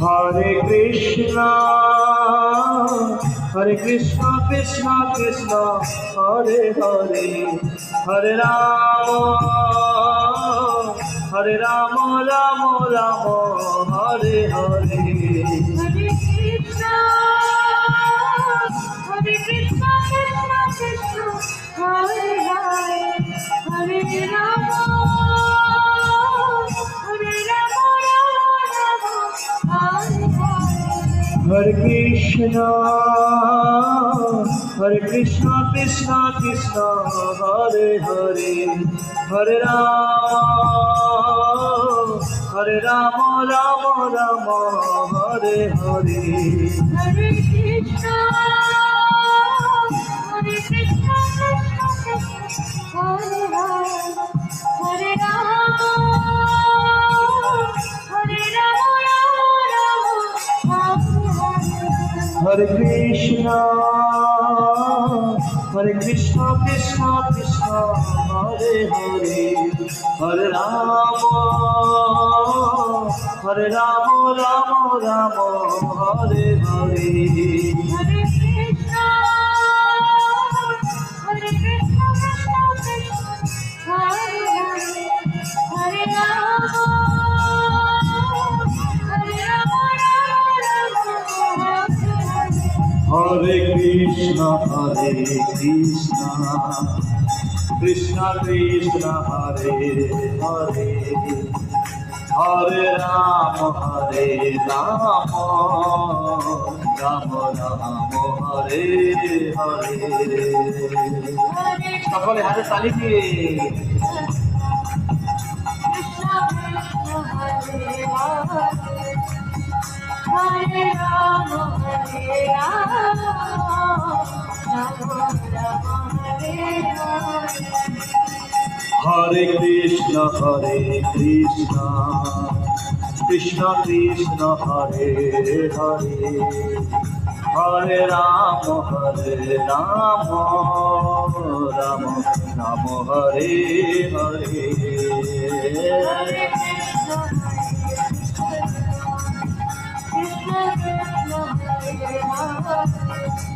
Hare Krishna, Hare Krishna, Krishna Krishna, Hare Hare, Hare Rama, Hare Rama, Rama Rama, Hare Hare. Hare Krishna, Hare Krishna, Krishna Krishna, Hare Hare, Hare Rama, Hare Rama, Rama Rama, Hare Hare. Hare Krishna, Hare Krishna, Krishna Krishna, Hare Hare, Hare Rama, Hare Rama, Rama Rama, Hare Hare. Hare Krishna, Hare Krishna, Krishna Krishna, Hare Hare, Hare Rama, Hare Rama, Rama Rama, Hare Hare. Hare Krishna, Hare Krishna, Krishna Krishna, Hare Hare, Hare Rama, Hare Rama, Rama Rama, Hare Hare. Hare Krishna, Hare Krishna, Krishna Krishna, Hare Hare, Hare Rama, Hare Rama, Rama Rama, Hare Hare. Hare Krishna, Hare Krishna, Krishna Krishna, Hare Hare, Hare Rama, Hare Rama, Rama Rama, Hare Hare. সকলে হাতে তালি দিয়ে Krishna Krishna, Hare Hare, Hare Rama, Hare Rama, Rama Rama, Hare Hare. Hare Krishna, Hare Krishna, Krishna Krishna, Hare Hare, Hare Rama, Hare Rama, Rama Rama, Hare Hare. Hare Krishna, Krishna Krishna, Hare Hare,